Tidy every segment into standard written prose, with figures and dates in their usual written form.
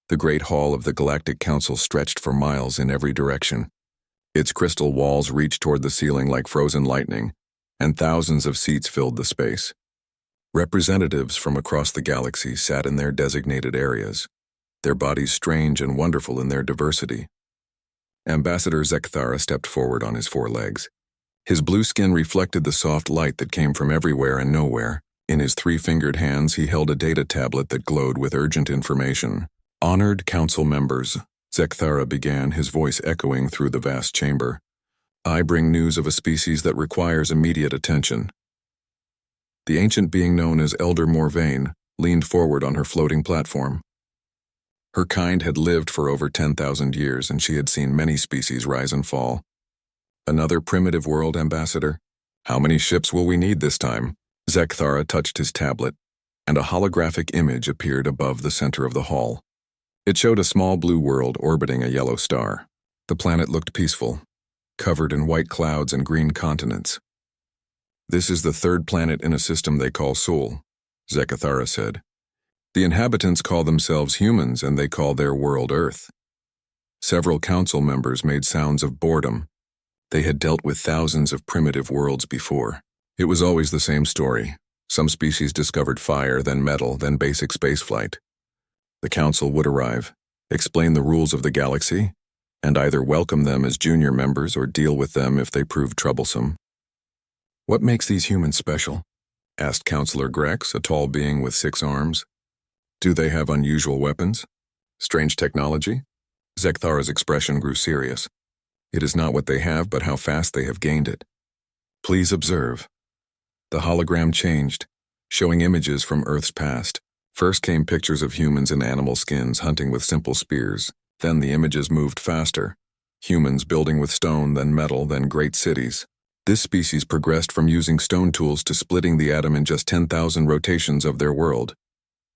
The Great Hall of the Galactic Council stretched for miles in every direction. Its crystal walls reached toward the ceiling like frozen lightning, and thousands of seats filled the space. Representatives from across the galaxy sat in their designated areas, their bodies strange and wonderful in their diversity. Ambassador Zekthara stepped forward on his four legs. His blue skin reflected the soft light that came from everywhere and nowhere. In his three-fingered hands, he held a data tablet that glowed with urgent information. "Honored council members," Zekthara began, his voice echoing through the vast chamber. "I bring news of a species that requires immediate attention." The ancient being known as Elder Morvain leaned forward on her floating platform. Her kind had lived for over 10,000 years, and she had seen many species rise and fall. "Another primitive world, Ambassador? How many ships will we need this time?" Zekthara touched his tablet, and a holographic image appeared above the center of the hall. It showed a small blue world orbiting a yellow star. The planet looked peaceful, covered in white clouds and green continents. "This is the third planet in a system they call Sol," Zekthara said. "The inhabitants call themselves humans, and they call their world Earth." Several council members made sounds of boredom. They had dealt with thousands of primitive worlds before. It was always the same story. Some species discovered fire, then metal, then basic spaceflight. The council would arrive, explain the rules of the galaxy, and either welcome them as junior members or deal with them if they proved troublesome. "What makes these humans special?" asked Councillor Grex, a tall being with 6 arms. "Do they have unusual weapons? Strange technology?" Zekthara's expression grew serious. "It is not what they have, but how fast they have gained it. Please observe." The hologram changed, showing images from Earth's past. First came pictures of humans in animal skins hunting with simple spears. Then the images moved faster. Humans building with stone, then metal, then great cities. This species progressed from using stone tools to splitting the atom in just 10,000 rotations of their world.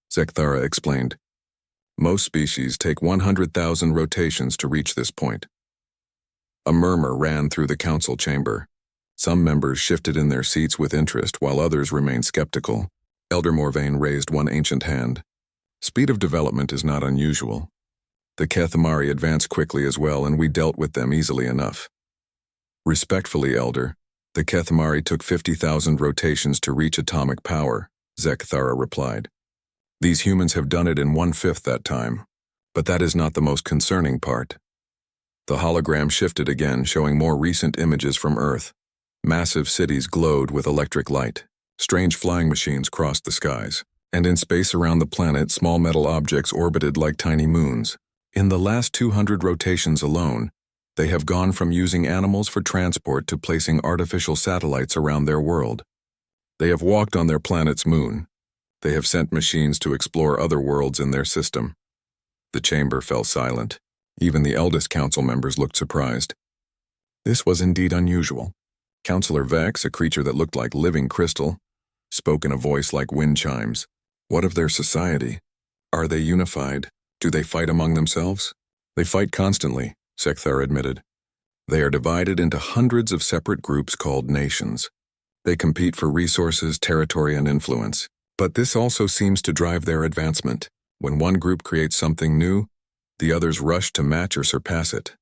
Zekthara explained. "Most species take 100,000 rotations to reach this point." A murmur ran through the council chamber. Some members shifted in their seats with interest, while others remained skeptical. Elder Morvain raised one ancient hand. "Speed of development is not unusual. The Kethamari advanced quickly as well, and we dealt with them easily enough." "Respectfully, Elder, the Kethamari took 50,000 rotations to reach atomic power," Zekthara replied. "These humans have done it in 1/5 that time, but that is not the most concerning part." The hologram shifted again, showing more recent images from Earth. Massive cities glowed with electric light. Strange flying machines crossed the skies, and in space around the planet, small metal objects orbited like tiny moons. In the last 200 rotations alone, they have gone from using animals for transport to placing artificial satellites around their world. They have walked on their planet's moon. They have sent machines to explore other worlds in their system. The chamber fell silent. Even the eldest council members looked surprised. This was indeed unusual. Councillor Vex, a creature that looked like living crystal, spoke in a voice like wind chimes. "What of their society? Are they unified? Do they fight among themselves?" "They fight constantly," Zekthara admitted. "They are divided into hundreds of separate groups called nations. They compete for resources, territory, and influence. But this also seems to drive their advancement. When one group creates something new, the others rush to match or surpass it."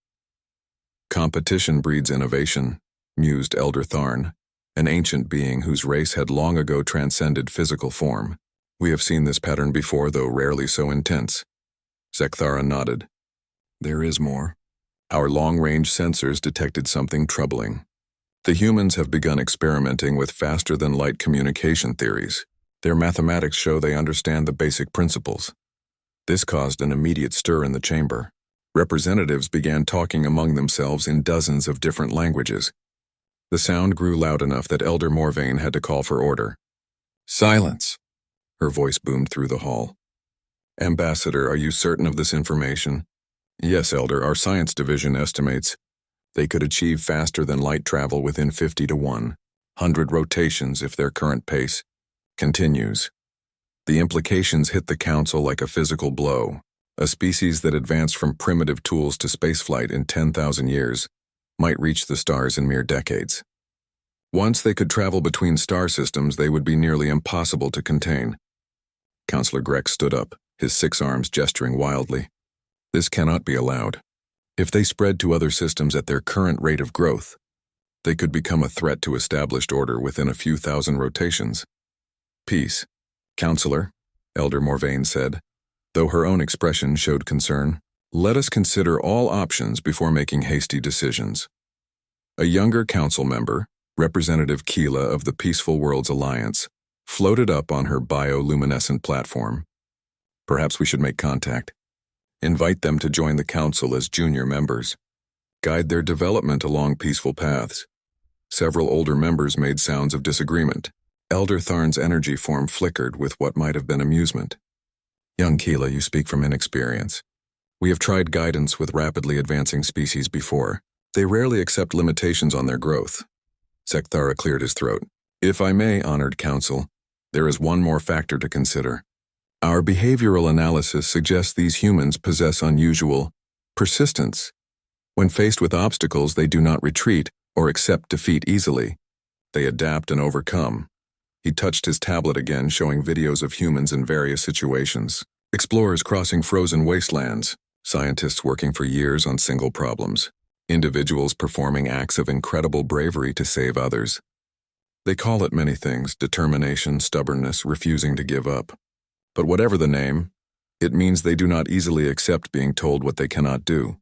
"Competition breeds innovation," mused Elder Tharn, an ancient being whose race had long ago transcended physical form. "We have seen this pattern before, though rarely so intense." Zekthara nodded. "There is more. Our long-range sensors detected something troubling. The humans have begun experimenting with faster-than-light communication theories. Their mathematics show they understand the basic principles. This caused an immediate stir in the chamber. Representatives began talking among themselves in dozens of different languages. The sound grew loud enough that Elder Morvain had to call for order. "Silence!" Her voice boomed through the hall. "Ambassador, are you certain of this information?" "Yes, Elder, our science division estimates they could achieve faster-than-light travel within 50 to 100 rotations if their current pace continues." The implications hit the council like a physical blow. A species that advanced from primitive tools to spaceflight in 10,000 years might reach the stars in mere decades. Once they could travel between star systems, they would be nearly impossible to contain. Councillor Grex stood up, his 6 arms gesturing wildly. This cannot be allowed. If they spread to other systems at their current rate of growth, they could become a threat to established order within a few thousand rotations. Peace, Counselor, Elder Morvain said, though her own expression showed concern. Let us consider all options before making hasty decisions. A younger council member, Representative Keela of the Peaceful Worlds Alliance, floated up on her bioluminescent platform. Perhaps we should make contact. Invite them to join the council as junior members. Guide their development along peaceful paths. Several older members made sounds of disagreement. Elder Tharn's energy form flickered with what might have been amusement. Young Keela, you speak from inexperience. We have tried guidance with rapidly advancing species before. They rarely accept limitations on their growth. Zekthara cleared his throat. If I may, honored council, there is one more factor to consider. Our behavioral analysis suggests these humans possess unusual persistence. When faced with obstacles, they do not retreat or accept defeat easily. They adapt and overcome. He touched his tablet again, showing videos of humans in various situations. Explorers crossing frozen wastelands, scientists working for years on single problems, individuals performing acts of incredible bravery to save others. They call it many things: determination, stubbornness, refusing to give up. But whatever the name, it means they do not easily accept being told what they cannot do.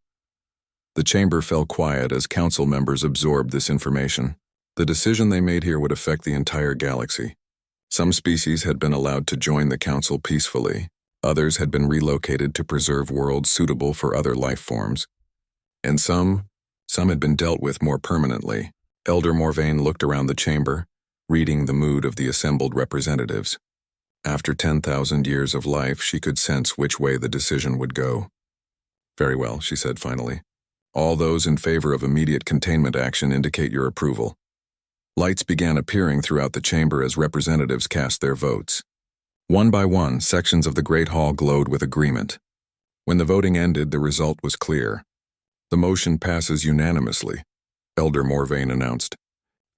The chamber fell quiet as council members absorbed this information. The decision they made here would affect the entire galaxy. Some species had been allowed to join the council peacefully. Others had been relocated to preserve worlds suitable for other life forms. And some had been dealt with more permanently. Elder Morvain looked around the chamber, reading the mood of the assembled representatives. After 10,000 years of life, she could sense which way the decision would go. Very well, she said finally. All those in favor of immediate containment action indicate your approval. Lights began appearing throughout the chamber as representatives cast their votes. One by one, sections of the Great Hall glowed with agreement. When the voting ended, the result was clear. The motion passes unanimously, Elder Morvain announced.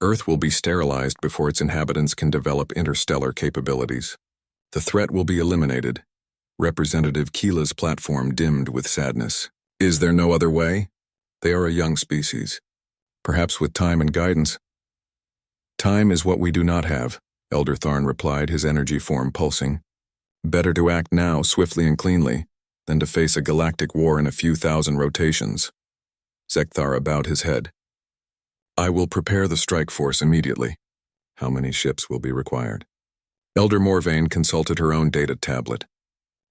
Earth will be sterilized before its inhabitants can develop interstellar capabilities. The threat will be eliminated. Representative Keela's platform dimmed with sadness. Is there no other way? They are a young species. Perhaps with time and guidance. Time is what we do not have, Elder Tharn replied, his energy form pulsing. Better to act now, swiftly and cleanly, than to face a galactic war in a few thousand rotations. Zekthara bowed his head. I will prepare the strike force immediately. How many ships will be required? Elder Morvain consulted her own data tablet.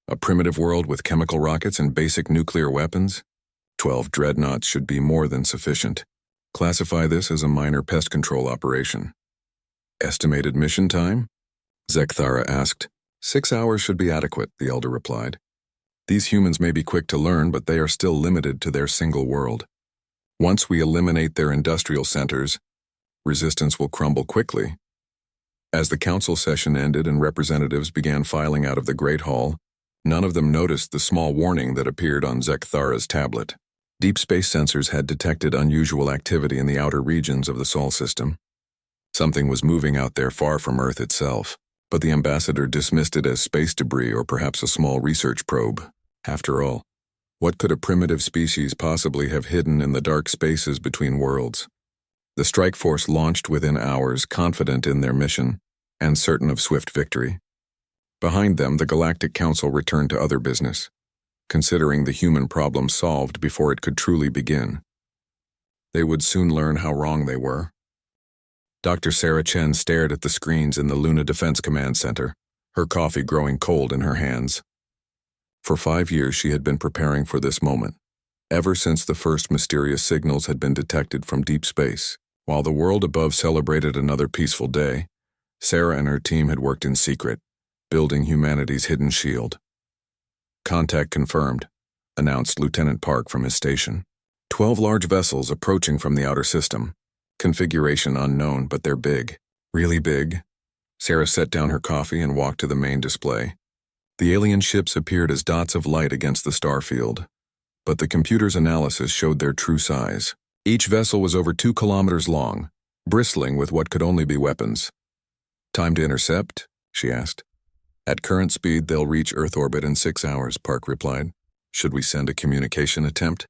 A primitive world with chemical rockets and basic nuclear weapons? 12 dreadnoughts should be more than sufficient. Classify this as a minor pest control operation. Estimated mission time? Zekthara asked. 6 hours should be adequate, the Elder replied. These humans may be quick to learn, but they are still limited to their single world. Once we eliminate their industrial centers, resistance will crumble quickly. As the council session ended and representatives began filing out of the Great Hall, none of them noticed the small warning that appeared on Zekthara's tablet. Deep space sensors had detected unusual activity in the outer regions of the Sol system. Something was moving out there far from Earth itself, but the ambassador dismissed it as space debris or perhaps a small research probe. After all, what could a primitive species possibly have hidden in the dark spaces between worlds? The strike force launched within hours, confident in their mission and certain of swift victory. Behind them, the Galactic Council returned to other business, considering the human problem solved before it could truly begin. They would soon learn how wrong they were. Dr. Sarah Chen stared at the screens in the Luna Defense Command Center, her coffee growing cold in her hands. For 5 years she had been preparing for this moment, ever since the first mysterious signals had been detected from deep space. While the world above celebrated another peaceful day, Sarah and her team had worked in secret, building humanity's hidden shield. Contact confirmed, announced Lieutenant Park from his station. 12 large vessels approaching from the outer system. Configuration unknown, but they're big. Really big. Sarah set down her coffee and walked to the main display. The alien ships appeared as dots of light against the star field, but the computer's analysis showed their true size. Each vessel was over 2 kilometers long, bristling with what could only be weapons. Time to intercept? She asked. At current speed, they'll reach Earth orbit in 6 hours, Park replied. Should we send a communication attempt?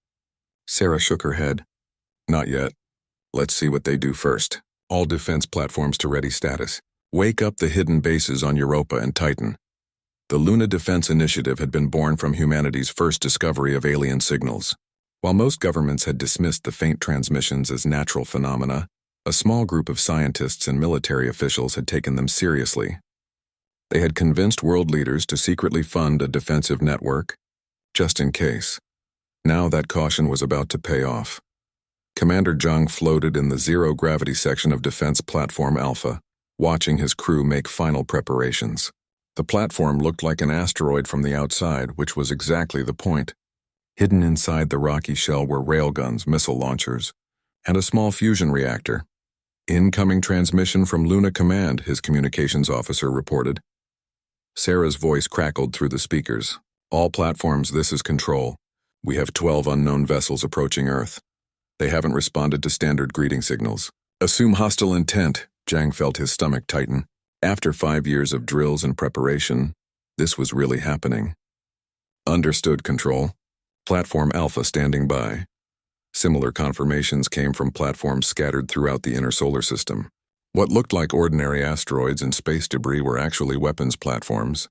Sarah shook her head. Not yet. Let's see what they do first. All defense platforms to ready status. Wake up the hidden bases on Europa and Titan. The Luna Defense Initiative had been born from humanity's first discovery of alien signals. While most governments had dismissed the faint transmissions as natural phenomena, a small group of scientists and military officials had taken them seriously. They had convinced world leaders to secretly fund a defensive network, just in case. Now that caution was about to pay off. Commander Zhang floated in the zero-gravity section of Defense Platform Alpha, watching his crew make final preparations. The platform looked like an asteroid from the outside, which was exactly the point. Hidden inside the rocky shell were railguns, missile launchers, and a small fusion reactor. Incoming transmission from Luna Command, his communications officer reported. Sarah's voice crackled through the speakers. All platforms, this is Control. We have 12 unknown vessels approaching Earth. They haven't responded to standard greeting signals. Assume hostile intent. Zhang felt his stomach tighten. After 5 years of drills and preparation, this was really happening. Understood, Control. Platform Alpha standing by. Similar confirmations came from platforms scattered throughout the inner solar system. What looked like ordinary asteroids and space debris were actually weapons platforms,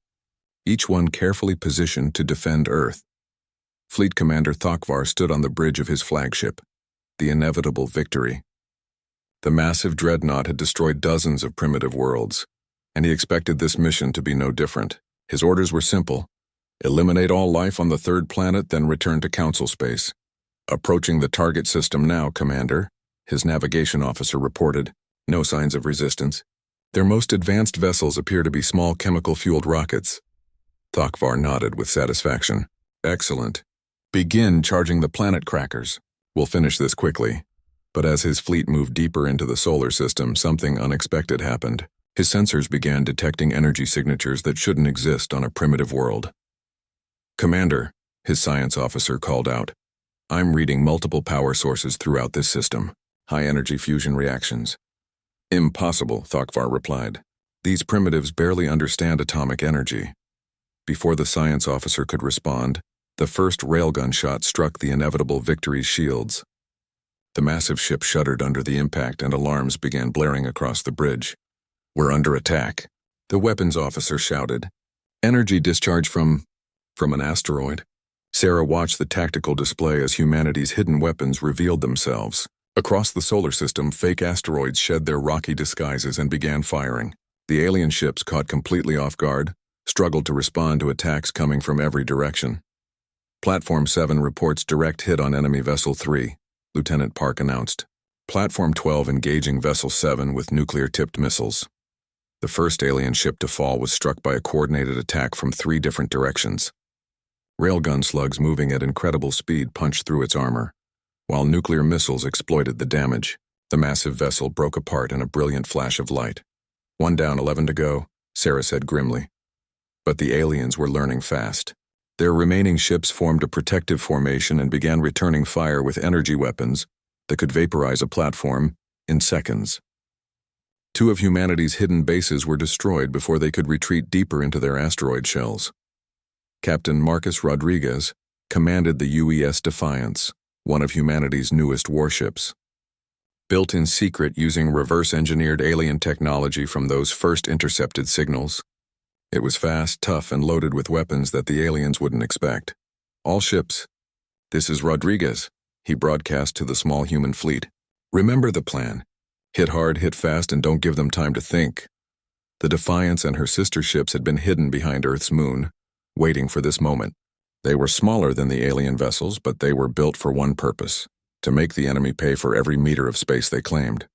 each one carefully positioned to defend Earth. Fleet Commander Thokvar stood on the bridge of his flagship, the inevitable Victory. The massive dreadnought had destroyed dozens of primitive worlds, and he expected this mission to be no different. His orders were simple. Eliminate all life on the third planet, then return to Council space. Approaching the target system now, Commander, his navigation officer reported. No signs of resistance. Their most advanced vessels appear to be small chemical-fueled rockets. Thokvar nodded with satisfaction. Excellent. Begin charging the planet crackers. We'll finish this quickly. But as his fleet moved deeper into the solar system, something unexpected happened. His sensors began detecting energy signatures that shouldn't exist on a primitive world. Commander, his science officer called out. I'm reading multiple power sources throughout this system. High-energy fusion reactions. Impossible, Thokvar replied. These primitives barely understand atomic energy. Before the science officer could respond, the first railgun shot struck the inevitable Victory's shields. The massive ship shuddered under the impact and alarms began blaring across the bridge. We're under attack, the weapons officer shouted. Energy discharge from an asteroid. Sarah watched the tactical display as humanity's hidden weapons revealed themselves. Across the solar system, fake asteroids shed their rocky disguises and began firing. The alien ships, caught completely off guard, struggled to respond to attacks coming from every direction. Platform 7 reports direct hit on enemy Vessel 3, Lieutenant Park announced. Platform 12 engaging Vessel 7 with nuclear-tipped missiles. The first alien ship to fall was struck by a coordinated attack from 3 different directions. Railgun slugs moving at incredible speed punched through its armor, while nuclear missiles exploited the damage. The massive vessel broke apart in a brilliant flash of light. 1 down, 11 to go, Sarah said grimly. But the aliens were learning fast. Their remaining ships formed a protective formation and began returning fire with energy weapons that could vaporize a platform in seconds. 2 of humanity's hidden bases were destroyed before they could retreat deeper into their asteroid shells. Captain Marcus Rodriguez commanded the UES Defiance, one of humanity's newest warships. Built in secret using reverse-engineered alien technology from those first intercepted signals, it was fast, tough, and loaded with weapons that the aliens wouldn't expect. All ships. This is Rodriguez, he broadcast to the small human fleet. Remember the plan. Hit hard, hit fast, and don't give them time to think. The Defiance and her sister ships had been hidden behind Earth's moon, waiting for this moment. They were smaller than the alien vessels, but they were built for one purpose: to make the enemy pay for every meter of space they claimed.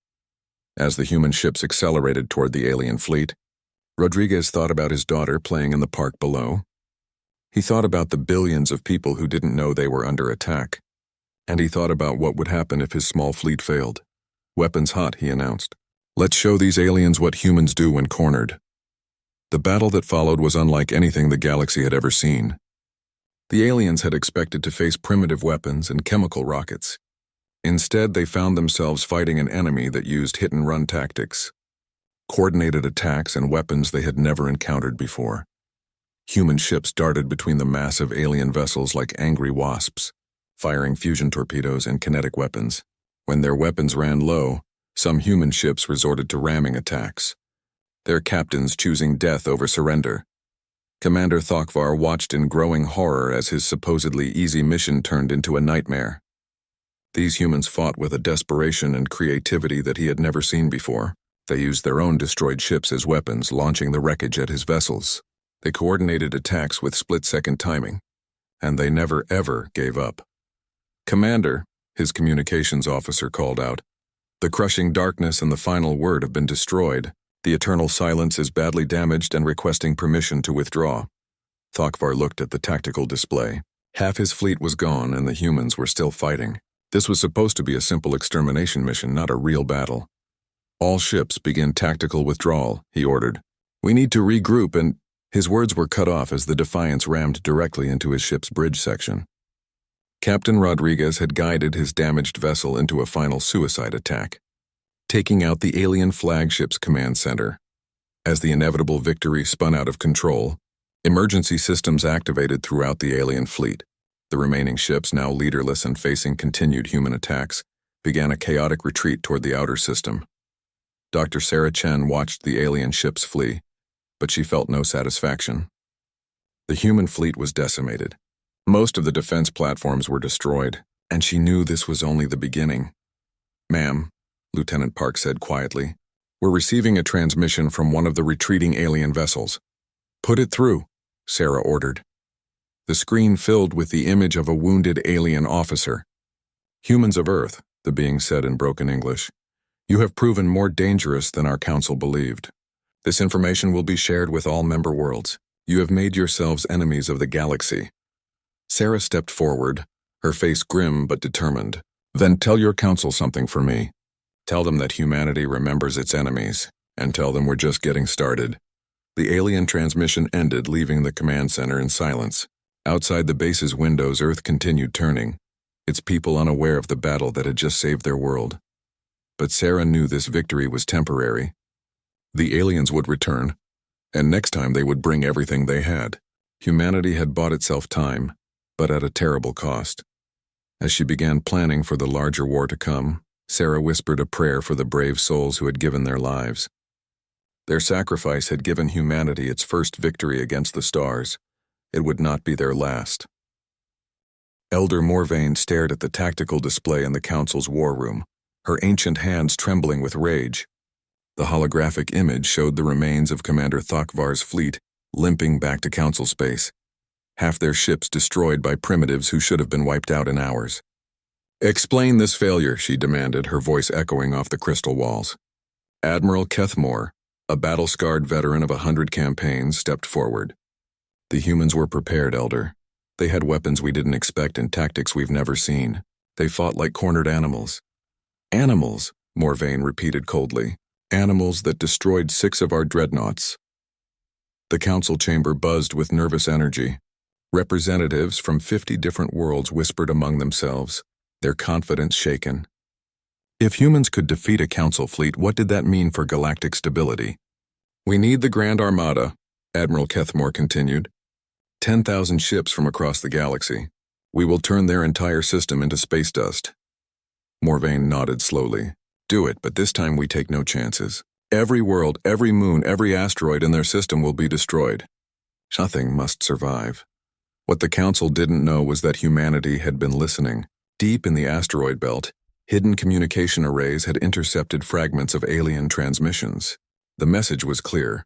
As the human ships accelerated toward the alien fleet, Rodriguez thought about his daughter playing in the park below. He thought about the billions of people who didn't know they were under attack. And he thought about what would happen if his small fleet failed. Weapons hot, he announced. Let's show these aliens what humans do when cornered. The battle that followed was unlike anything the galaxy had ever seen. The aliens had expected to face primitive weapons and chemical rockets. Instead, they found themselves fighting an enemy that used hit-and-run tactics, coordinated attacks, and weapons they had never encountered before. Human ships darted between the massive alien vessels like angry wasps, firing fusion torpedoes and kinetic weapons. When their weapons ran low, some human ships resorted to ramming attacks, their captains choosing death over surrender. Commander Thokvar watched in growing horror as his supposedly easy mission turned into a nightmare. These humans fought with a desperation and creativity that he had never seen before. They used their own destroyed ships as weapons, launching the wreckage at his vessels. They coordinated attacks with split-second timing, and they never ever gave up. "Commander," his communications officer called out, "the crushing darkness and the final word have been destroyed. The eternal silence is badly damaged and requesting permission to withdraw." Thokvar looked at the tactical display. Half his fleet was gone and the humans were still fighting. This was supposed to be a simple extermination mission, not a real battle. "All ships begin tactical withdrawal," he ordered. "We need to regroup and—" His words were cut off as the Defiance rammed directly into his ship's bridge section. Captain Rodriguez had guided his damaged vessel into a final suicide attack, taking out the alien flagship's command center. As the inevitable victory spun out of control, emergency systems activated throughout the alien fleet. The remaining ships, now leaderless and facing continued human attacks, began a chaotic retreat toward the outer system. Dr. Sarah Chen watched the alien ships flee, but she felt no satisfaction. The human fleet was decimated. Most of the defense platforms were destroyed, and she knew this was only the beginning. "Ma'am," Lieutenant Park said quietly, "we're receiving a transmission from one of the retreating alien vessels." "Put it through," Sarah ordered. The screen filled with the image of a wounded alien officer. "Humans of Earth," the being said in broken English, "you have proven more dangerous than our council believed. This information will be shared with all member worlds. You have made yourselves enemies of the galaxy." Sarah stepped forward, her face grim but determined. "Then tell your council something for me. Tell them that humanity remembers its enemies, and tell them we're just getting started." The alien transmission ended, leaving the command center in silence. Outside the base's windows, Earth continued turning, its people unaware of the battle that had just saved their world. But Sarah knew this victory was temporary. The aliens would return, and next time they would bring everything they had. Humanity had bought itself time, but at a terrible cost. As she began planning for the larger war to come, Sarah whispered a prayer for the brave souls who had given their lives. Their sacrifice had given humanity its first victory against the stars. It would not be their last. Elder Morvain stared at the tactical display in the council's war room, her ancient hands trembling with rage. The holographic image showed the remains of Commander Thokvar's fleet limping back to council space, half their ships destroyed by primitives who should have been wiped out in hours. "Explain this failure," she demanded, her voice echoing off the crystal walls. Admiral Kethmore, a battle-scarred veteran of 100 campaigns, stepped forward. "The humans were prepared, Elder. They had weapons we didn't expect and tactics we've never seen. They fought like cornered animals." "Animals," Morvain repeated coldly. "Animals that destroyed 6 of our dreadnoughts." The council chamber buzzed with nervous energy. Representatives from 50 different worlds whispered among themselves, their confidence shaken. If humans could defeat a council fleet, what did that mean for galactic stability? "We need the Grand Armada," Admiral Kethmore continued. 10,000 ships from across the galaxy. We will turn their entire system into space dust." Morvain nodded slowly. "Do it, but this time we take no chances. Every world, every moon, every asteroid in their system will be destroyed. Nothing must survive." What the council didn't know was that humanity had been listening. Deep in the asteroid belt, hidden communication arrays had intercepted fragments of alien transmissions. The message was clear.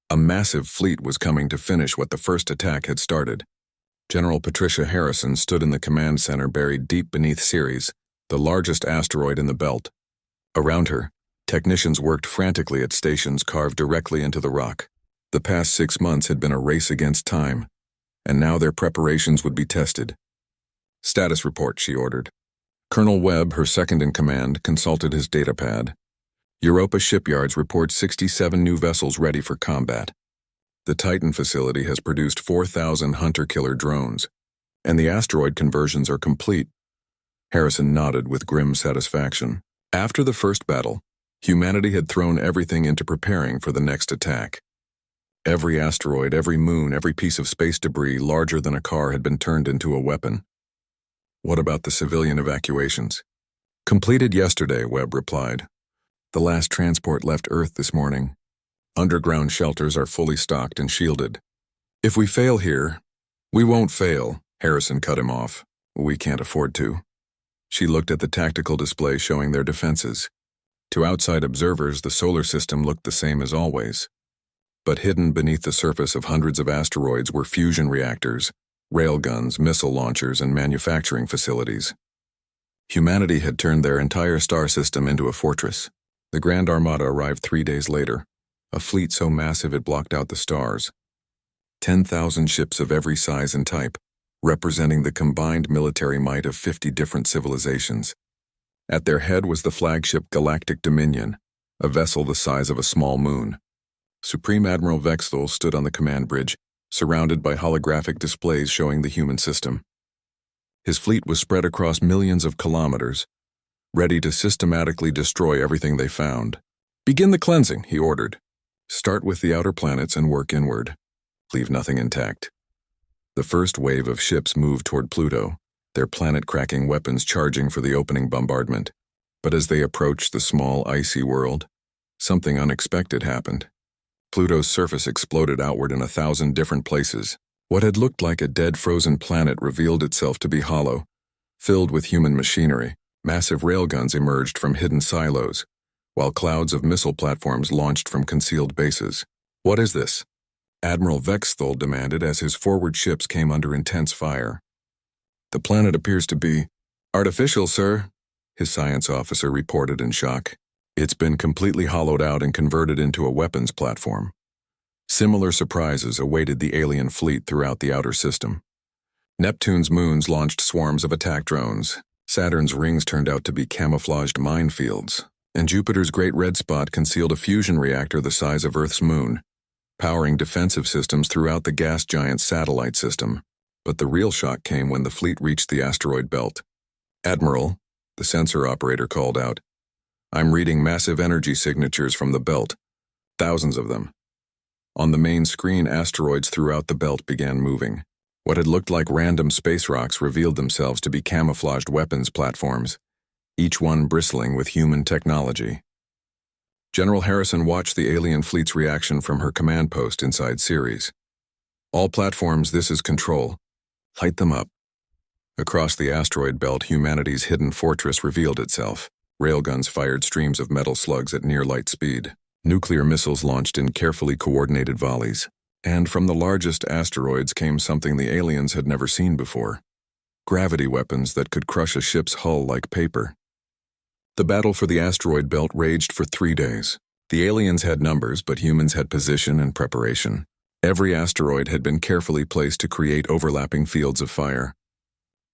A massive fleet was coming to finish what the first attack had started. General Patricia Harrison stood in the command center buried deep beneath Ceres, the largest asteroid in the belt. Around her, technicians worked frantically at stations carved directly into the rock. The past 6 months had been a race against time, and now their preparations would be tested. "Status report," she ordered. Colonel Webb, her second-in-command, consulted his datapad. Europa shipyards report 67 new vessels ready for combat. The Titan facility has produced 4,000 hunter-killer drones, and the asteroid conversions are complete. Harrison nodded with grim satisfaction. After the first battle, humanity had thrown everything into preparing for the next attack. Every asteroid, every moon, every piece of space debris larger than a car had been turned into a weapon. What about the civilian evacuations? Completed yesterday, Webb replied. The last transport left Earth this morning. Underground shelters are fully stocked and shielded. If we fail here, we won't fail, Harrison cut him off. We can't afford to. She looked at the tactical display showing their defenses. To outside observers, the solar system looked the same as always. But hidden beneath the surface of hundreds of asteroids were fusion reactors, railguns, missile launchers, and manufacturing facilities. Humanity had turned their entire star system into a fortress. The Grand Armada arrived 3 days later, a fleet so massive it blocked out the stars. 10,000 ships of every size and type, representing the combined military might of 50 different civilizations. At their head was the flagship Galactic Dominion, a vessel the size of a small moon. Supreme Admiral Vexthal stood on the command bridge, surrounded by holographic displays showing the human system. His fleet was spread across millions of kilometers, ready to systematically destroy everything they found. Begin the cleansing, he ordered. Start with the outer planets and work inward. Leave nothing intact. The first wave of ships moved toward Pluto, their planet-cracking weapons charging for the opening bombardment. But as they approached the small, icy world, something unexpected happened. Pluto's surface exploded outward in 1,000 different places. What had looked like a dead, frozen planet revealed itself to be hollow, filled with human machinery. Massive railguns emerged from hidden silos, while clouds of missile platforms launched from concealed bases. What is this? Admiral Vexthal demanded as his forward ships came under intense fire. The planet appears to be artificial, sir, his science officer reported in shock. It's been completely hollowed out and converted into a weapons platform. Similar surprises awaited the alien fleet throughout the outer system. Neptune's moons launched swarms of attack drones. Saturn's rings turned out to be camouflaged minefields. And Jupiter's great red spot concealed a fusion reactor the size of Earth's moon, powering defensive systems throughout the gas giant's satellite system. But the real shock came when the fleet reached the asteroid belt. Admiral, the sensor operator called out, I'm reading massive energy signatures from the belt. Thousands of them. On the main screen, asteroids throughout the belt began moving. What had looked like random space rocks revealed themselves to be camouflaged weapons platforms, each one bristling with human technology. General Harrison watched the alien fleet's reaction from her command post inside Ceres. All platforms, this is control. Light them up. Across the asteroid belt, humanity's hidden fortress revealed itself. Railguns fired streams of metal slugs at near-light speed. Nuclear missiles launched in carefully coordinated volleys. And from the largest asteroids came something the aliens had never seen before. Gravity weapons that could crush a ship's hull like paper. The battle for the asteroid belt raged for 3 days. The aliens had numbers, but humans had position and preparation. Every asteroid had been carefully placed to create overlapping fields of fire.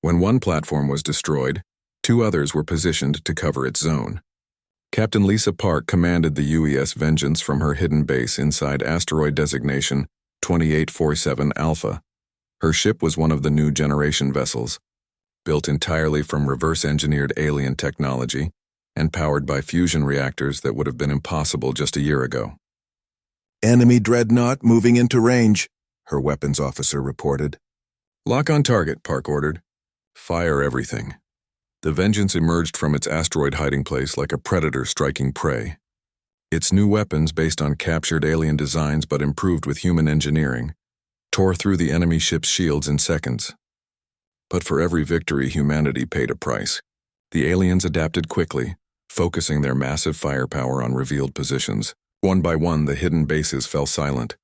When one platform was destroyed, 2 others were positioned to cover its zone. Captain Lisa Park commanded the UES Vengeance from her hidden base inside asteroid designation 2847 Alpha. Her ship was one of the new generation vessels, built entirely from reverse-engineered alien technology and powered by fusion reactors that would have been impossible just a year ago. Enemy dreadnought moving into range, her weapons officer reported. Lock on target, Park ordered. Fire everything. The Vengeance emerged from its asteroid hiding place like a predator striking prey. Its new weapons, based on captured alien designs but improved with human engineering, tore through the enemy ship's shields in seconds. But for every victory, humanity paid a price. The aliens adapted quickly, focusing their massive firepower on revealed positions. One by one, the hidden bases fell silent,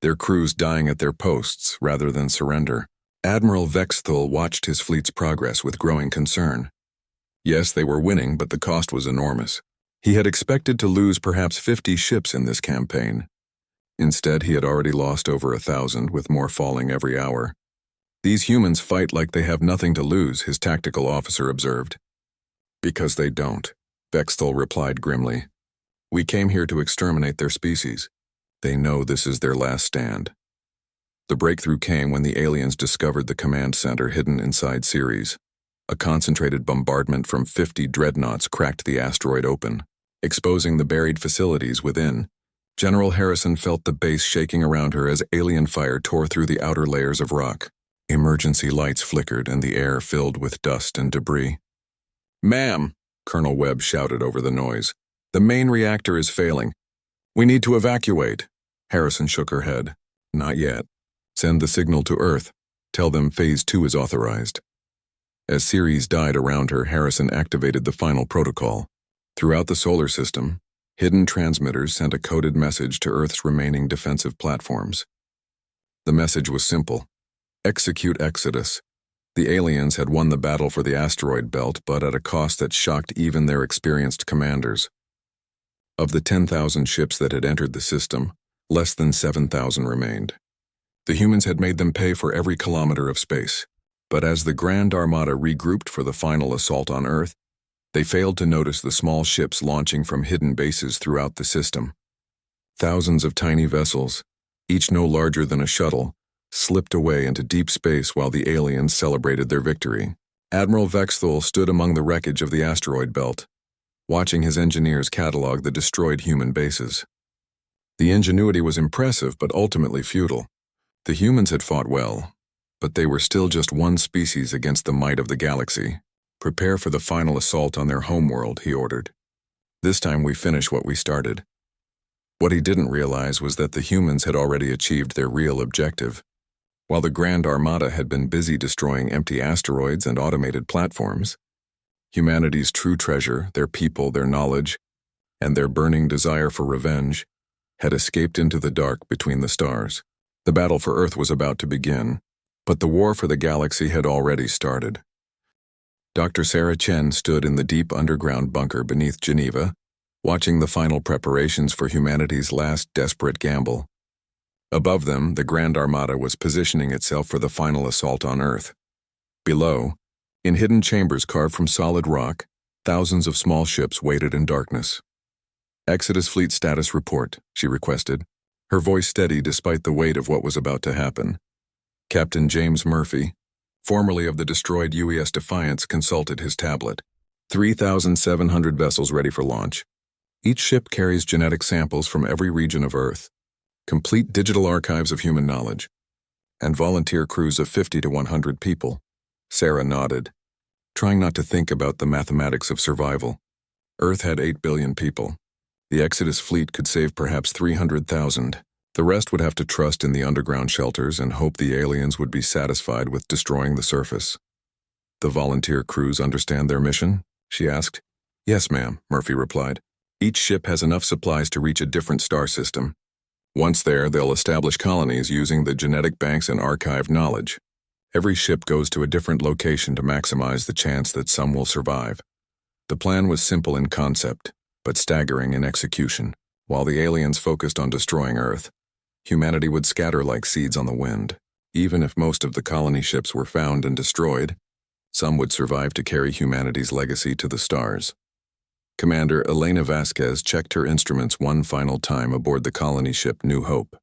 their crews dying at their posts rather than surrender. Admiral Vexthal watched his fleet's progress with growing concern. Yes, they were winning, but the cost was enormous. He had expected to lose perhaps 50 ships in this campaign. Instead, he had already lost over 1,000, with more falling every hour. These humans fight like they have nothing to lose, his tactical officer observed. Because they don't, Vexthal replied grimly. We came here to exterminate their species. They know this is their last stand. The breakthrough came when the aliens discovered the command center hidden inside Ceres. A concentrated bombardment from 50 dreadnoughts cracked the asteroid open, exposing the buried facilities within. General Harrison felt the base shaking around her as alien fire tore through the outer layers of rock. Emergency lights flickered and the air filled with dust and debris. "Ma'am," Colonel Webb shouted over the noise, "the main reactor is failing. We need to evacuate." Harrison shook her head. "Not yet. Send the signal to Earth. Tell them Phase 2 is authorized." As Ceres died around her, Harrison activated the final protocol. Throughout the solar system, hidden transmitters sent a coded message to Earth's remaining defensive platforms. The message was simple: execute Exodus. The aliens had won the battle for the asteroid belt, but at a cost that shocked even their experienced commanders. Of the 10,000 ships that had entered the system, less than 7,000 remained. The humans had made them pay for every kilometer of space, but as the Grand Armada regrouped for the final assault on Earth, they failed to notice the small ships launching from hidden bases throughout the system. Thousands of tiny vessels, each no larger than a shuttle, slipped away into deep space while the aliens celebrated their victory. Admiral Vexthul stood among the wreckage of the asteroid belt, watching his engineers catalog the destroyed human bases. The ingenuity was impressive but ultimately futile. The humans had fought well, but they were still just one species against the might of the galaxy. "Prepare for the final assault on their homeworld," he ordered. "This time we finish what we started." What he didn't realize was that the humans had already achieved their real objective. While the Grand Armada had been busy destroying empty asteroids and automated platforms, humanity's true treasure, their people, their knowledge, and their burning desire for revenge, had escaped into the dark between the stars. The battle for Earth was about to begin, but the war for the galaxy had already started. Dr. Sarah Chen stood in the deep underground bunker beneath Geneva, watching the final preparations for humanity's last desperate gamble. Above them, the Grand Armada was positioning itself for the final assault on Earth. Below, in hidden chambers carved from solid rock, thousands of small ships waited in darkness. "Exodus Fleet Status Report," she requested, her voice steady despite the weight of what was about to happen. Captain James Murphy, formerly of the destroyed UES Defiance, consulted his tablet. 3,700 vessels ready for launch. Each ship carries genetic samples from every region of Earth, complete digital archives of human knowledge, and volunteer crews of 50 to 100 people. Sarah nodded, trying not to think about the mathematics of survival. Earth had 8 billion people. The Exodus fleet could save perhaps 300,000. The rest would have to trust in the underground shelters and hope the aliens would be satisfied with destroying the surface. "The volunteer crews understand their mission?" she asked. "Yes, ma'am," Murphy replied. "Each ship has enough supplies to reach a different star system. Once there, they'll establish colonies using the genetic banks and archived knowledge. Every ship goes to a different location to maximize the chance that some will survive." The plan was simple in concept, but staggering in execution. While the aliens focused on destroying Earth, humanity would scatter like seeds on the wind. Even if most of the colony ships were found and destroyed, some would survive to carry humanity's legacy to the stars. Commander Elena Vasquez checked her instruments one final time aboard the colony ship New Hope.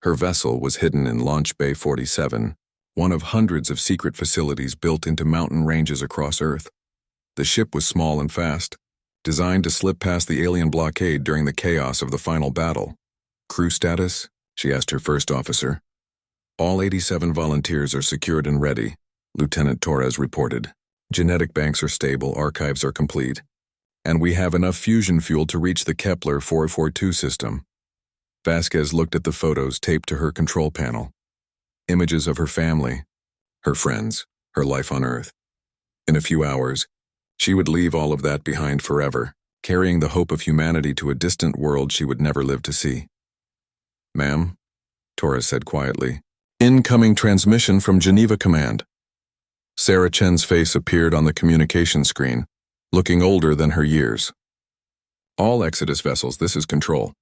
Her vessel was hidden in Launch Bay 47, one of hundreds of secret facilities built into mountain ranges across Earth. The ship was small and fast, designed to slip past the alien blockade during the chaos of the final battle. "Crew status?" she asked her first officer. "All 87 volunteers are secured and ready," Lieutenant Torres reported. "Genetic banks are stable, archives are complete, and we have enough fusion fuel to reach the Kepler 442 system." Vasquez looked at the photos taped to her control panel. Images of her family, her friends, her life on Earth. In a few hours, she would leave all of that behind forever, carrying the hope of humanity to a distant world she would never live to see. "Ma'am," Torres said quietly, "incoming transmission from Geneva Command." Sarah Chen's face appeared on the communication screen, looking older than her years. "All Exodus vessels, this is Control.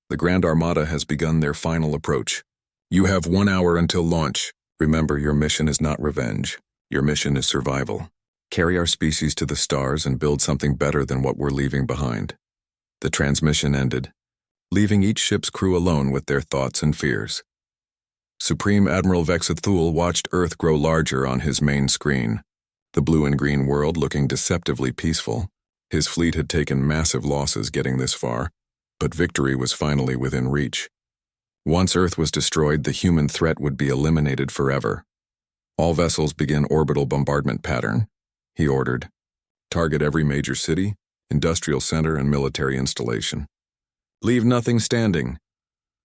The Grand Armada has begun their final approach. You have 1 hour until launch. Remember, your mission is not revenge. Your mission is survival. Carry our species to the stars and build something better than what we're leaving behind." The transmission ended, leaving each ship's crew alone with their thoughts and fears. Supreme Admiral Vexthul watched Earth grow larger on his main screen, the blue and green world looking deceptively peaceful. His fleet had taken massive losses getting this far, But victory was finally within reach. Once Earth was destroyed, the human threat would be eliminated forever. All vessels begin orbital bombardment pattern, he ordered. Target every major city, industrial center, and military installation. Leave nothing standing.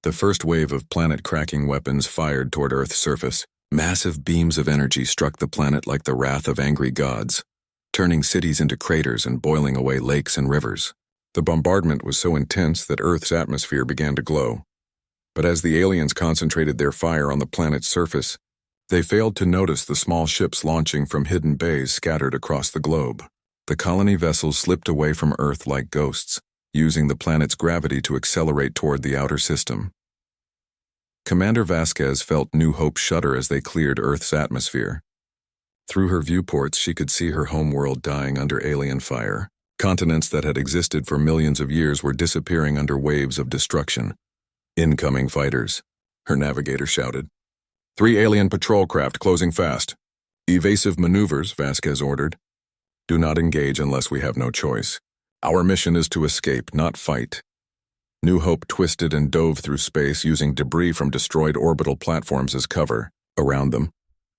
The first wave of planet-cracking weapons fired toward Earth's surface. Massive beams of energy struck the planet like the wrath of angry gods, turning cities into craters and boiling away lakes and rivers. The bombardment was so intense that Earth's atmosphere began to glow. But as the aliens concentrated their fire on the planet's surface, they failed to notice the small ships launching from hidden bays scattered across the globe. The colony vessels slipped away from Earth like ghosts, using the planet's gravity to accelerate toward the outer system. Commander Vasquez felt New Hope shudder as they cleared Earth's atmosphere. Through her viewports, she could see her homeworld dying under alien fire. Continents that had existed for millions of years were disappearing under waves of destruction. Incoming fighters, her navigator shouted. 3 alien patrol craft closing fast. Evasive maneuvers, Vasquez ordered. Do not engage unless we have no choice. Our mission is to escape, not fight. New Hope twisted and dove through space using debris from destroyed orbital platforms as cover. Around them,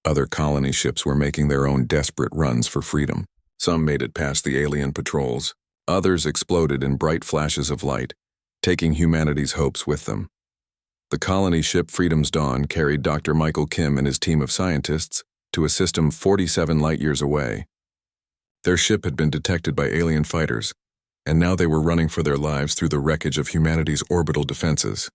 other colony ships were making their own desperate runs for freedom. Some made it past the alien patrols. Others exploded in bright flashes of light, taking humanity's hopes with them. The colony ship Freedom's Dawn carried Dr. Michael Kim and his team of scientists to a system 47 light-years away. Their ship had been detected by alien fighters, and now they were running for their lives through the wreckage of humanity's orbital defenses.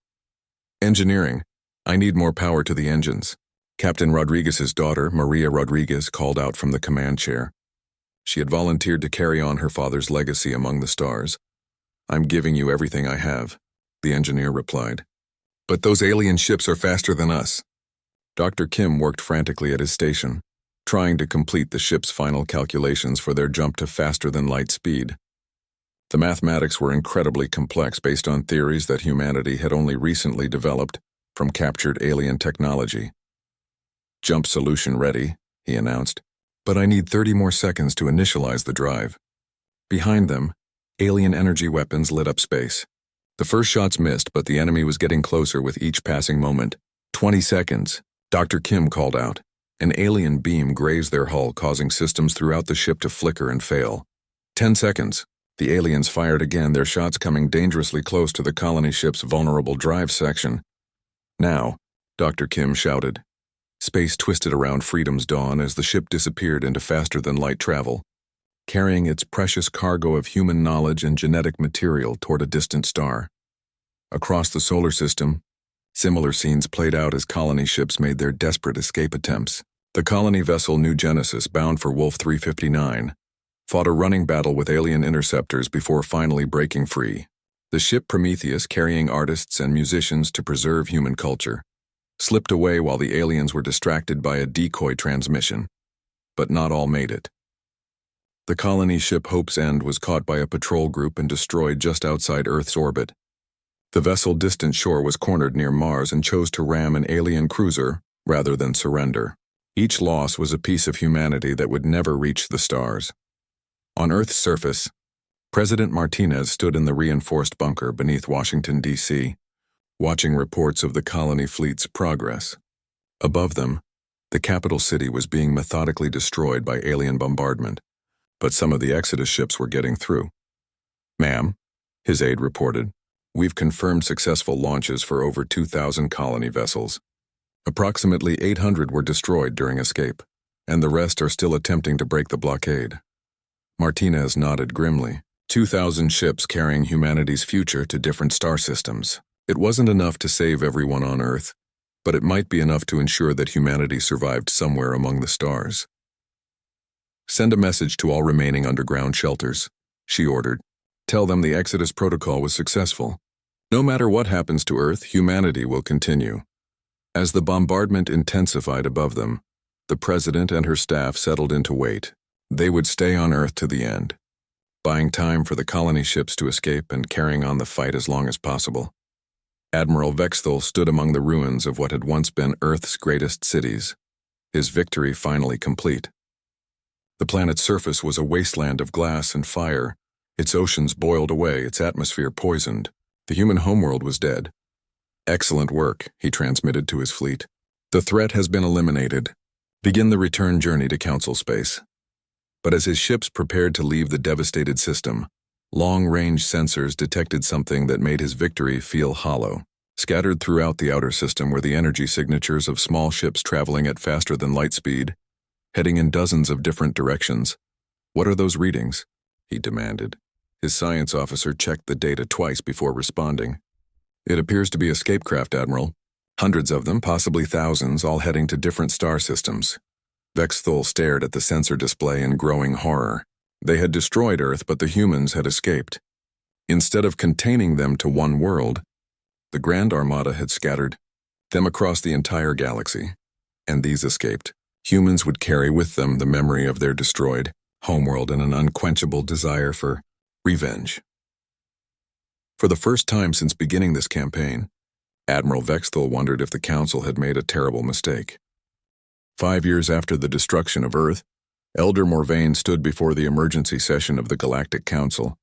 Engineering, I need more power to the engines. Captain Rodriguez's daughter, Maria Rodriguez, called out from the command chair. She had volunteered to carry on her father's legacy among the stars. I'm giving you everything I have, the engineer replied. But those alien ships are faster than us. Dr. Kim worked frantically at his station, trying to complete the ship's final calculations for their jump to faster-than-light speed. The mathematics were incredibly complex based on theories that humanity had only recently developed from captured alien technology. Jump solution ready, he announced, but I need 30 more seconds to initialize the drive. Behind them, alien energy weapons lit up space. The first shots missed, but the enemy was getting closer with each passing moment. 20 seconds, Dr. Kim called out. An alien beam grazed their hull, causing systems throughout the ship to flicker and fail. 10 seconds. The aliens fired again, their shots coming dangerously close to the colony ship's vulnerable drive section. Now, Dr. Kim shouted. Space twisted around Freedom's Dawn as the ship disappeared into faster-than-light travel, carrying its precious cargo of human knowledge and genetic material toward a distant star. Across the solar system, similar scenes played out as colony ships made their desperate escape attempts. The colony vessel New Genesis, bound for Wolf 359, fought a running battle with alien interceptors before finally breaking free. The ship Prometheus, carrying artists and musicians to preserve human culture, slipped away while the aliens were distracted by a decoy transmission. But not all made it. The colony ship Hope's End was caught by a patrol group and destroyed just outside Earth's orbit. The vessel Distant Shore was cornered near Mars and chose to ram an alien cruiser rather than surrender. Each loss was a piece of humanity that would never reach the stars. On Earth's surface, President Martinez stood in the reinforced bunker beneath Washington, D.C., watching reports of the colony fleet's progress. Above them, the capital city was being methodically destroyed by alien bombardment, but some of the Exodus ships were getting through. Ma'am, his aide reported, we've confirmed successful launches for over 2,000 colony vessels. Approximately 800 were destroyed during escape, and the rest are still attempting to break the blockade. Martinez nodded grimly. 2,000 ships carrying humanity's future to different star systems. It wasn't enough to save everyone on Earth, but it might be enough to ensure that humanity survived somewhere among the stars. Send a message to all remaining underground shelters, she ordered. Tell them the Exodus protocol was successful. No matter what happens to Earth, humanity will continue. As the bombardment intensified above them, the president and her staff settled into wait. They would stay on Earth to the end, buying time for the colony ships to escape and carrying on the fight as long as possible. Admiral Vexthal stood among the ruins of what had once been Earth's greatest cities, his victory finally complete. The planet's surface was a wasteland of glass and fire, its oceans boiled away, its atmosphere poisoned. The human homeworld was dead. "Excellent work," he transmitted to his fleet. "The threat has been eliminated. Begin the return journey to Council space." But as his ships prepared to leave the devastated system, long-range sensors detected something that made his victory feel hollow. Scattered throughout the outer system were the energy signatures of small ships traveling at faster than light speed, heading in dozens of different directions. "What are those readings?" he demanded. His science officer checked the data twice before responding. "It appears to be escape craft, Admiral. Hundreds of them, possibly thousands, all heading to different star systems." Vexthul stared at the sensor display in growing horror. They had destroyed Earth, but the humans had escaped. Instead of containing them to one world, the Grand Armada had scattered them across the entire galaxy, and these escaped. Humans would carry with them the memory of their destroyed homeworld and an unquenchable desire for revenge. For the first time since beginning this campaign, Admiral Vexthul wondered if the Council had made a terrible mistake. 5 years after the destruction of Earth, Elder Morvain stood before the emergency session of the Galactic Council,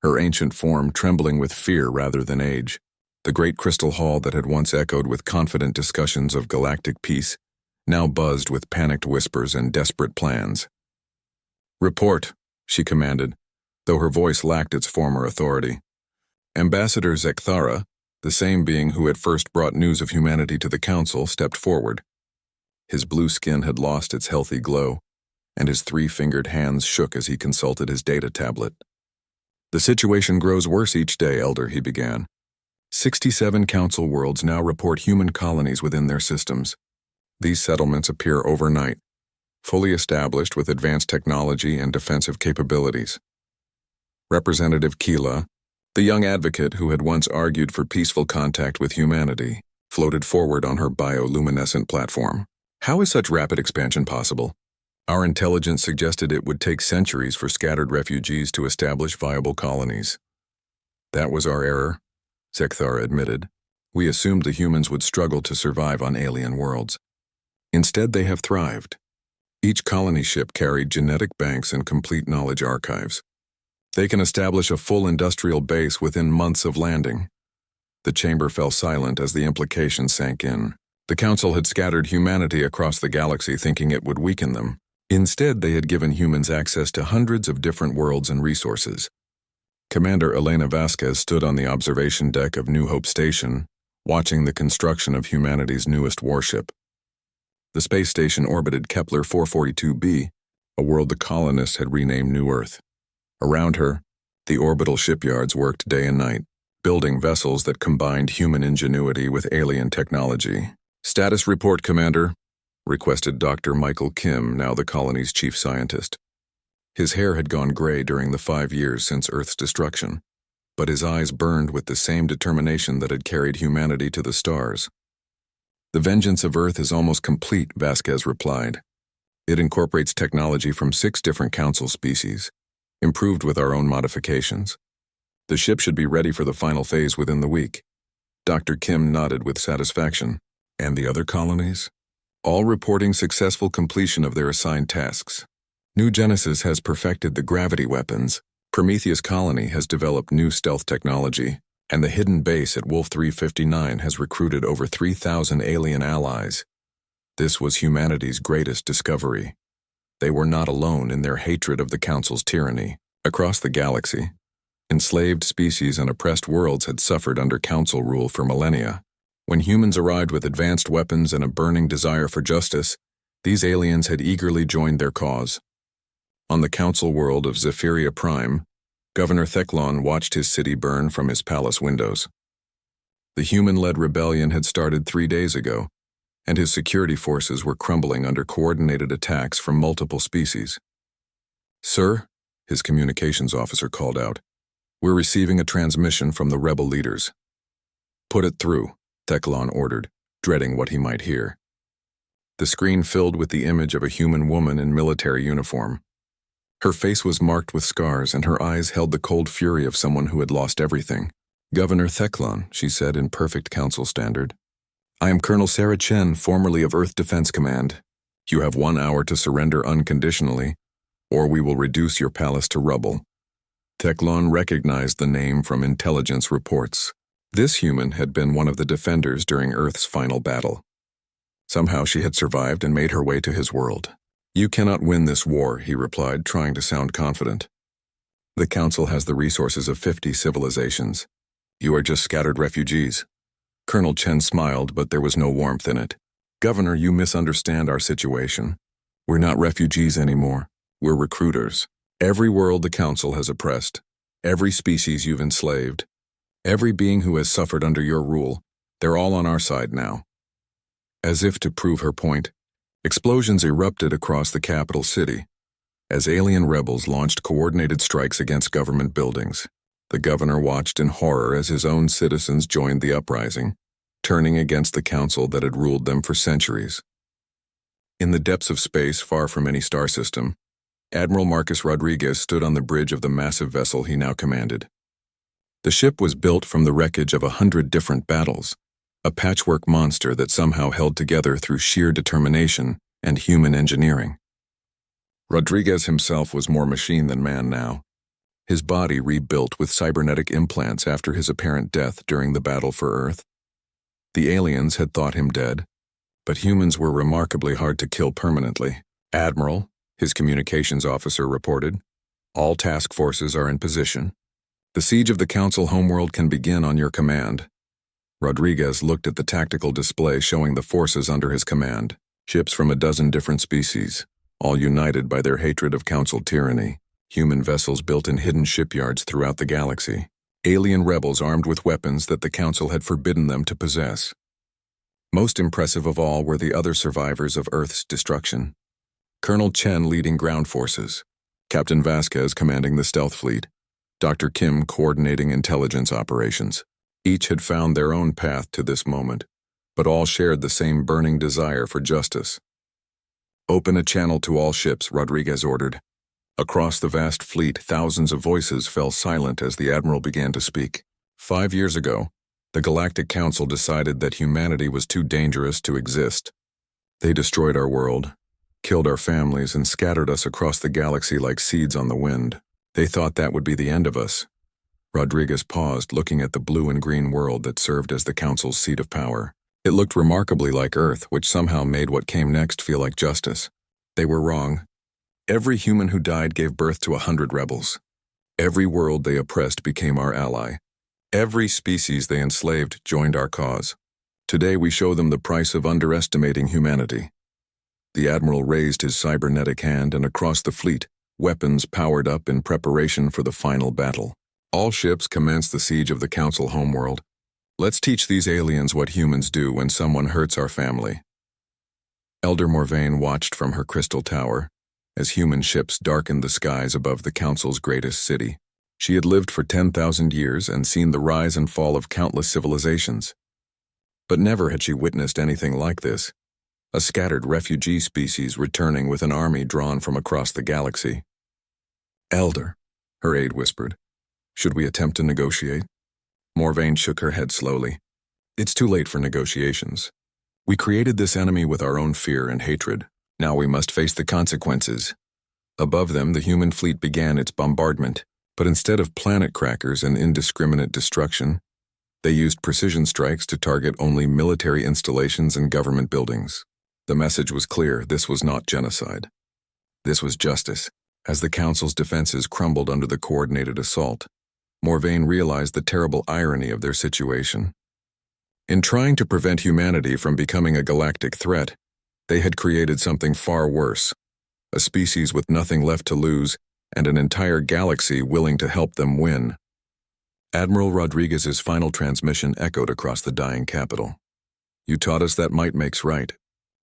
her ancient form trembling with fear rather than age. The great crystal hall that had once echoed with confident discussions of galactic peace now buzzed with panicked whispers and desperate plans. "Report," she commanded, though her voice lacked its former authority. Ambassador Zekthara, the same being who had first brought news of humanity to the Council, stepped forward. His blue skin had lost its healthy glow, and his 3-fingered hands shook as he consulted his data tablet. "The situation grows worse each day, Elder," he began. 67 Council worlds now report human colonies within their systems. These settlements appear overnight, fully established with advanced technology and defensive capabilities. Representative Keela, the young advocate who had once argued for peaceful contact with humanity, floated forward on her bioluminescent platform. "How is such rapid expansion possible? Our intelligence suggested it would take centuries for scattered refugees to establish viable colonies." "That was our error," Zekthara admitted. "We assumed the humans would struggle to survive on alien worlds. Instead, they have thrived. Each colony ship carried genetic banks and complete knowledge archives. They can establish a full industrial base within months of landing." The chamber fell silent as the implications sank in. The Council had scattered humanity across the galaxy thinking it would weaken them. Instead, they had given humans access to hundreds of different worlds and resources. Commander Elena Vasquez stood on the observation deck of New Hope Station, watching the construction of humanity's newest warship. The space station orbited Kepler 442b, a world the colonists had renamed New Earth. Around her, the orbital shipyards worked day and night, building vessels that combined human ingenuity with alien technology. "Status report, Commander," requested Dr. Michael Kim, now the colony's chief scientist. His hair had gone gray during the 5 years since Earth's destruction, but his eyes burned with the same determination that had carried humanity to the stars. "The vengeance of Earth is almost complete," Vasquez replied. "It incorporates technology from 6 different Council species, improved with our own modifications. The ship should be ready for the final phase within the week." Dr. Kim nodded with satisfaction. "And the other colonies?" "All reporting successful completion of their assigned tasks. New Genesis has perfected the gravity weapons, Prometheus Colony has developed new stealth technology, and the hidden base at Wolf 359 has recruited over 3,000 alien allies. This was humanity's greatest discovery. They were not alone in their hatred of the Council's tyranny. Across the galaxy, enslaved species and oppressed worlds had suffered under Council rule for millennia. When humans arrived with advanced weapons and a burning desire for justice, these aliens had eagerly joined their cause. On the Council world of Zephyria Prime, Governor Theclon watched his city burn from his palace windows. The human-led rebellion had started 3 days ago, and his security forces were crumbling under coordinated attacks from multiple species. "Sir," his communications officer called out, "we're receiving a transmission from the rebel leaders." "Put it through," Theclon ordered, dreading what he might hear. The screen filled with the image of a human woman in military uniform. Her face was marked with scars, and her eyes held the cold fury of someone who had lost everything. "Governor Theclon," she said in perfect Council standard. "I am Colonel Sarah Chen, formerly of Earth Defense Command. You have 1 hour to surrender unconditionally, or we will reduce your palace to rubble." Theclon recognized the name from intelligence reports. This human had been one of the defenders during Earth's final battle. Somehow she had survived and made her way to his world. "You cannot win this war," he replied, trying to sound confident. "The Council has the resources of 50 civilizations. You are just scattered refugees." Colonel Chen smiled, but there was no warmth in it. "Governor, you misunderstand our situation. We're not refugees anymore. We're recruiters. Every world the Council has oppressed, every species you've enslaved, every being who has suffered under your rule, they're all on our side now." As if to prove her point, explosions erupted across the capital city as alien rebels launched coordinated strikes against government buildings. The governor watched in horror as his own citizens joined the uprising, turning against the council that had ruled them for centuries. In the depths of space far from any star system, Admiral Marcus Rodriguez stood on the bridge of the massive vessel he now commanded. The ship was built from the wreckage of 100 different battles, a patchwork monster that somehow held together through sheer determination and human engineering. Rodriguez himself was more machine than man now, his body rebuilt with cybernetic implants after his apparent death during the battle for Earth. The aliens had thought him dead, but humans were remarkably hard to kill permanently. "Admiral," his communications officer reported, "all task forces are in position. The siege of the Council homeworld can begin on your command." Rodriguez looked at the tactical display showing the forces under his command, ships from a dozen different species, all united by their hatred of Council tyranny, human vessels built in hidden shipyards throughout the galaxy, alien rebels armed with weapons that the Council had forbidden them to possess. Most impressive of all were the other survivors of Earth's destruction. Colonel Chen leading ground forces, Captain Vasquez commanding the stealth fleet, Dr. Kim coordinating intelligence operations. Each had found their own path to this moment, but all shared the same burning desire for justice. "Open a channel to all ships," Rodriguez ordered. Across the vast fleet, thousands of voices fell silent as the Admiral began to speak. 5 years ago, the Galactic Council decided that humanity was too dangerous to exist. They destroyed our world, killed our families, and scattered us across the galaxy like seeds on the wind. They thought that would be the end of us. Rodriguez paused, looking at the blue and green world that served as the Council's seat of power. It looked remarkably like Earth, which somehow made what came next feel like justice. They were wrong. Every human who died gave birth to 100 rebels. Every world they oppressed became our ally. Every species they enslaved joined our cause. Today we show them the price of underestimating humanity. The Admiral raised his cybernetic hand, and across the fleet, weapons powered up in preparation for the final battle. All ships commenced the siege of the Council homeworld. "Let's teach these aliens what humans do when someone hurts our family." Elder Morvain watched from her crystal tower as human ships darkened the skies above the Council's greatest city. She had lived for 10,000 years and seen the rise and fall of countless civilizations. But never had she witnessed anything like this, a scattered refugee species returning with an army drawn from across the galaxy. "Elder," her aide whispered, "should we attempt to negotiate?" Morvain shook her head slowly. "It's too late for negotiations. We created this enemy with our own fear and hatred. Now we must face the consequences." Above them, the human fleet began its bombardment, but instead of planet crackers and indiscriminate destruction, they used precision strikes to target only military installations and government buildings. The message was clear: this was not genocide. This was justice. As the Council's defenses crumbled under the coordinated assault, Morvain realized the terrible irony of their situation. In trying to prevent humanity from becoming a galactic threat, they had created something far worse, a species with nothing left to lose and an entire galaxy willing to help them win. Admiral Rodriguez's final transmission echoed across the dying capital. "You taught us that might makes right.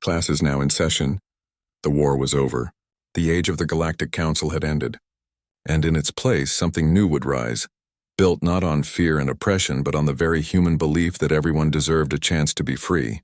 Class is now in session." The war was over. The age of the Galactic Council had ended, and in its place something new would rise, built not on fear and oppression but on the very human belief that everyone deserved a chance to be free.